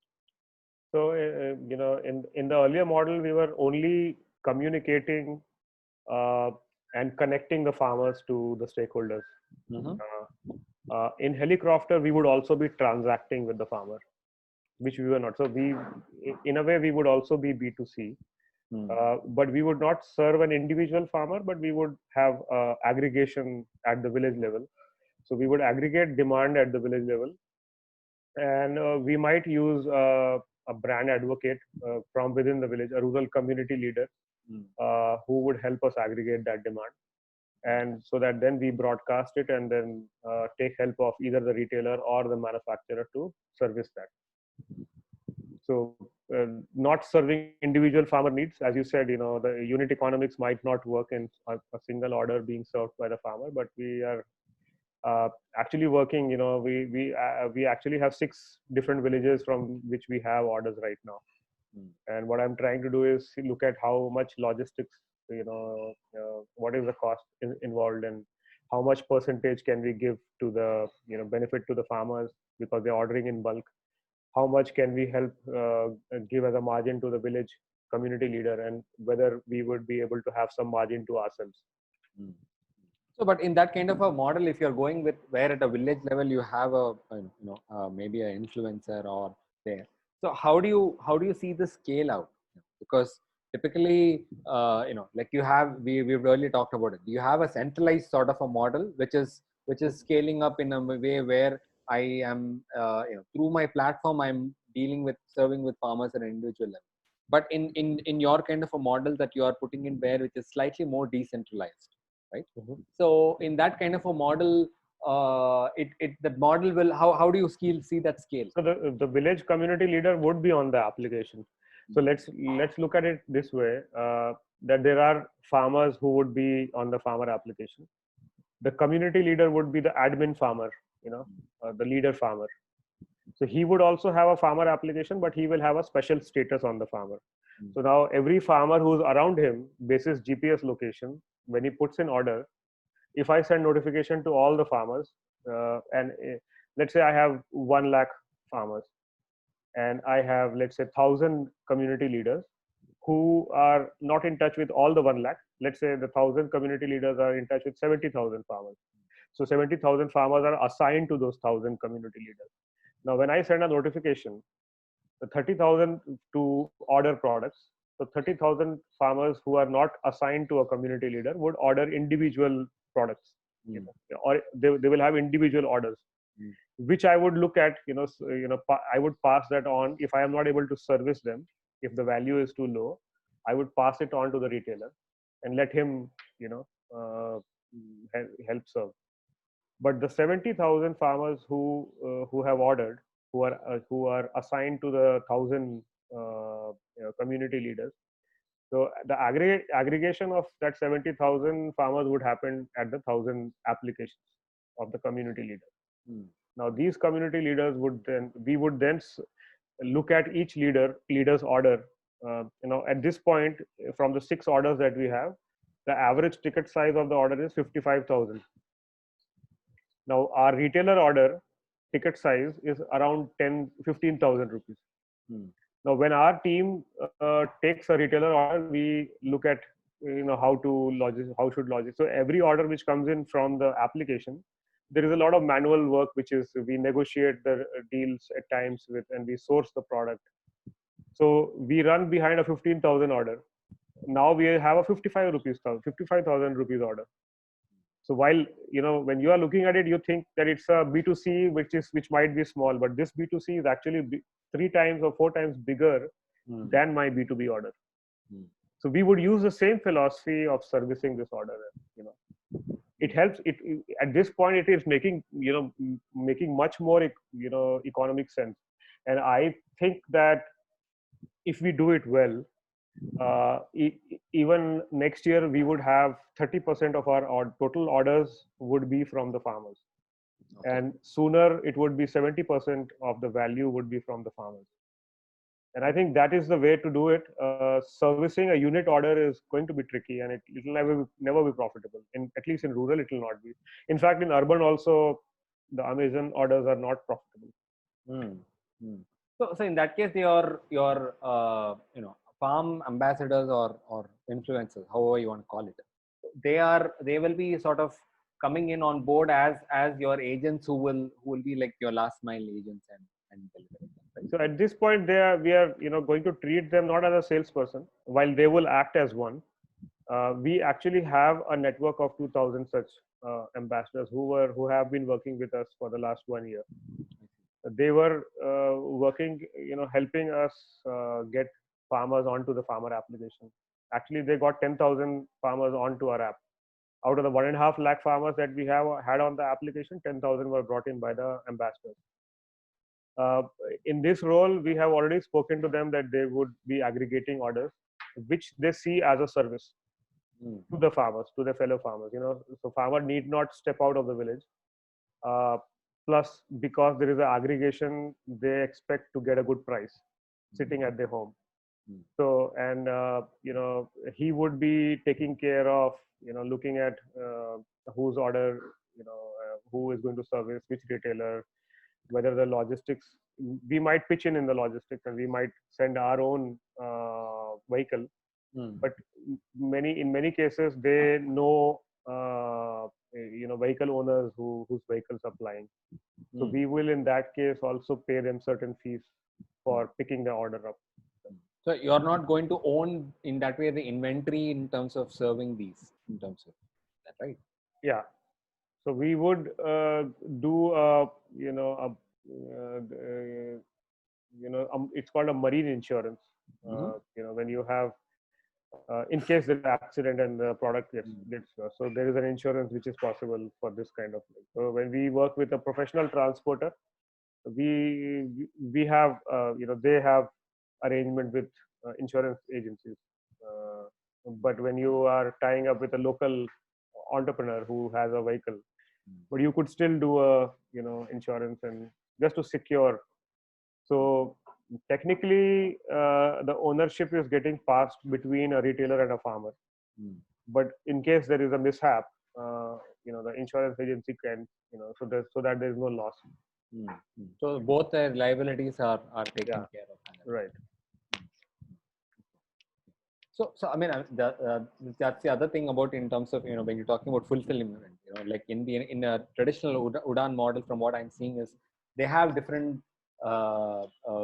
So in the earlier model, we were only communicating and connecting the farmers to the stakeholders. In Helicrofter, we would also be transacting with the farmer, which we were not. So in a way, we would also be B2C, but we would not serve an individual farmer, but we would have aggregation at the village level. So we would aggregate demand at the village level, and we might use a brand advocate from within the village, a rural community leader, who would help us aggregate that demand. And so that then we broadcast it and then take help of either the retailer or the manufacturer to service that. So not serving individual farmer needs, as you said, the unit economics might not work in a single order being served by the farmer, but we are actually working. We actually have 6 different villages from which we have orders right now. And what I'm trying to do is look at how much logistics, what is the cost involved, and how much percentage can we give to the benefit to the farmers because they're ordering in bulk. How much can we help give as a margin to the village community leader, and whether we would be able to have some margin to ourselves. So, but in that kind of a model, if you're going with where at a village level you have maybe an influencer or there. So how do you see the scale out? Because typically, like we've earlier talked about it. You have a centralized sort of a model, which is scaling up in a way where I am, through my platform, I'm serving with farmers at an individual level. But in your kind of a model that you are putting in where, which is slightly more decentralized, right? So in that kind of a model, that model will, how do you see that scale? So the village community leader would be on the application. So let's look at it this way, that there are farmers who would be on the farmer application. The community leader would be the admin farmer, the leader farmer. So he would also have a farmer application, but he will have a special status on the farmer. So now every farmer who's around him, basis GPS location, when he puts in order, if I send notification to all the farmers, and let's say I have 1 lakh farmers, and I have, let's say, 1,000 community leaders who are not in touch with all the 1 lakh. Let's say the 1,000 community leaders are in touch with 70,000 farmers. So 70,000 farmers are assigned to those 1,000 community leaders. Now, when I send a notification, the 30,000 to order products, so 30,000 farmers who are not assigned to a community leader would order individual products, or they will have individual orders, which I would look at, I would pass that on. If I am not able to service them, if the value is too low, I would pass it on to the retailer and let him, help serve. But the 70,000 farmers who have ordered, who are assigned to the 1,000 community leaders. So the aggregation of that 70,000 farmers would happen at the 1,000 applications of the community leader. Now these community leaders we would then look at each leader's order. At this point, from the 6 orders that we have, the average ticket size of the order is 55,000. Now our retailer order ticket size is around 15,000 rupees. Now when our team takes a retailer order, we look at how should logistics. So every order which comes in from the application, there is a lot of manual work, which is we negotiate the deals at times with, and we source the product. So we run behind a 15,000 order. Now we have a 55,000 rupees order. So while when you are looking at it, you think that it's a B2C, which might be small, but this B2C is actually 3 times or 4 times bigger than my B2B order. So we would use the same philosophy of servicing this order. it helps. At this point, it is making making much more economic sense. And I think that if we do it well, even next year we would have 30% of our total orders would be from the farmers, and sooner it would be 70% of the value would be from the farmers. And I think that is the way to do it. Servicing a unit order is going to be tricky, and it will never be profitable. At least in rural, it will not be. In fact, in urban also, the Amazon orders are not profitable. So in that case, your farm ambassadors or influencers, however you want to call it, they will be sort of coming in on board as your agents who will be like your last mile agents and delivering. Right? So at this point, we are going to treat them not as a salesperson, while they will act as one. We actually have a network of 2,000 such ambassadors who have been working with us for the last 1 year. They were working, helping us get farmers onto the farmer application. Actually, they got 10,000 farmers onto our app. Out of the 1.5 lakh farmers that we had on the application, 10,000 were brought in by the ambassadors. In this role, we have already spoken to them that they would be aggregating orders, which they see as a service to the farmers, to the fellow farmers. So farmer need not step out of the village. Plus, because there is an aggregation, they expect to get a good price sitting at their home. So, and he would be taking care of looking at whose order, who is going to service which retailer, whether the logistics. We might pitch in the logistics, and we might send our own vehicle. But in many cases, they know vehicle owners whose vehicles are flying. So we will, in that case, also pay them certain fees for picking the order up. So you're not going to own in that way the inventory in terms of serving these, in terms of that, right? Yeah. So we would do it's called a marine insurance. When you have in case there's an accident and the product gets lost. So there is an insurance which is possible for this kind of thing. So when we work with a professional transporter, we have they have arrangement with insurance agencies. But when you are tying up with a local entrepreneur who has a vehicle, but you could still do a insurance and just to secure. So technically, the ownership is getting passed between a retailer and a farmer. But in case there is a mishap, the insurance agency can, so that there is no loss. So both their liabilities are taken care of. Right. So I mean, that's the other thing about in terms of when you're talking about fulfillment. Like in a traditional Udaan model, from what I'm seeing is they have different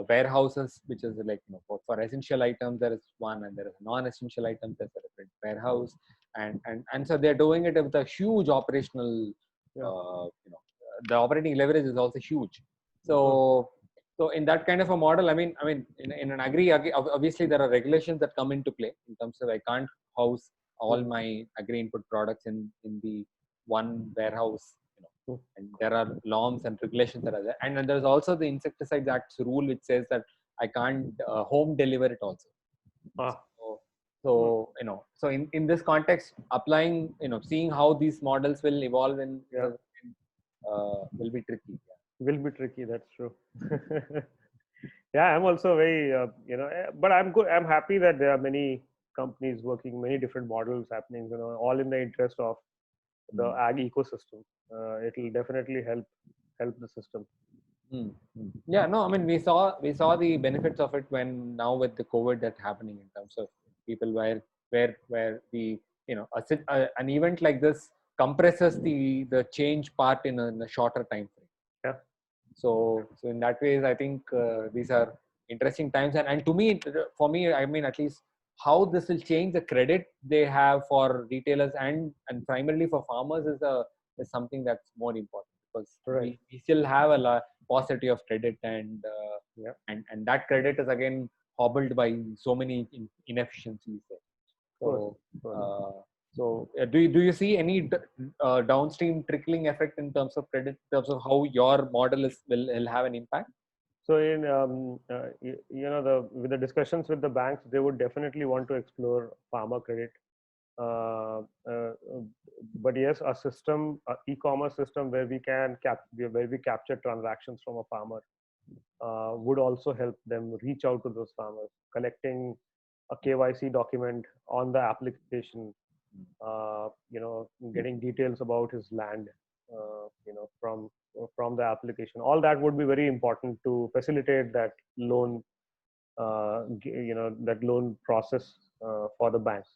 warehouses, which is like for essential items there is one, and there is non-essential items there's a different warehouse, and so they're doing it with a huge operational. The operating leverage is also huge. So in that kind of a model, I mean, in an agri, obviously there are regulations that come into play in terms of I can't house all my agri input products in the one warehouse, and there are norms and regulations that are there. And then there's also the Insecticides Act rule, which says that I can't home deliver it also. So in this context, applying, seeing how these models will evolve will be tricky. Will be tricky. That's true. Yeah, I'm also very, but I'm good. I'm happy that there are many companies working, many different models happening, all in the interest of the ag ecosystem. It will definitely help the system. Yeah, no, I mean, we saw the benefits of it when now with the COVID that's happening in terms of people where the an event like this compresses the change part in a shorter time frame. Yeah. So in that way, I think these are interesting times, and to me, for me, I mean, at least how this will change the credit they have for retailers and primarily for farmers is something that's more important, because we still have a paucity of credit, and that credit is again hobbled by so many inefficiencies there. So So do you see any downstream trickling effect in terms of credit, in terms of how your model will have an impact? So in with the discussions with the banks, they would definitely want to explore farmer credit. Uh, uh, but yes, a system, e-commerce system where we capture transactions from a farmer would also help them reach out to those farmers, collecting a KYC document on the application, getting details about his land, from the application. All that would be very important to facilitate that loan, that loan process for the banks.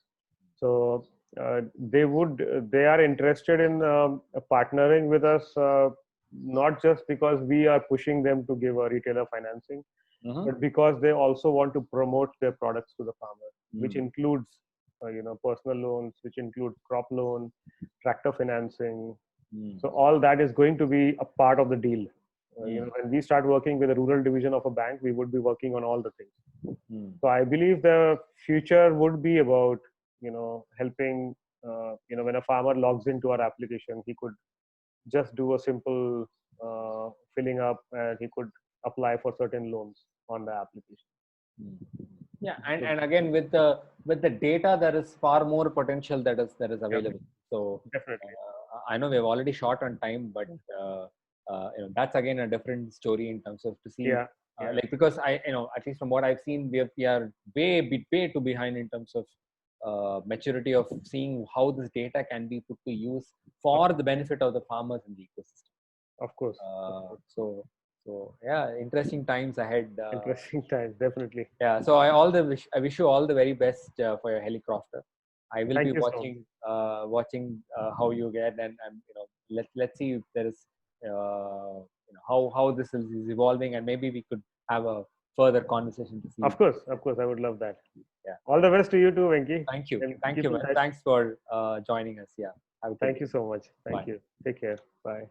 So they are interested in partnering with us, not just because we are pushing them to give a retailer financing, but because they also want to promote their products to the farmer, which includes personal loans, which includes crop loan, tractor financing. So all that is going to be a part of the deal. When we start working with a rural division of a bank, we would be working on all the things. So I believe the future would be about helping. When a farmer logs into our application, he could just do a simple filling up, and he could apply for certain loans on the application. Yeah, and again, with the data, there is far more potential that is available. So definitely, I know we've already short on time, but that's again a different story in terms of to see. Like, because at least from what I've seen, we are way too behind in terms of maturity of seeing how this data can be put to use for the benefit of the farmers in the ecosystem. Of course. So yeah, interesting times ahead. Interesting times, definitely. Yeah. So I wish you all the very best for your helicopter. I will be watching how you get, and let's see if there is how this is evolving, and maybe we could have a further conversation to see. Of course, I would love that. Yeah. All the best to you too, Venki. Thank you. Thank you. Thanks for joining us. Yeah. Thank you so much. Thank you. Take care. Bye.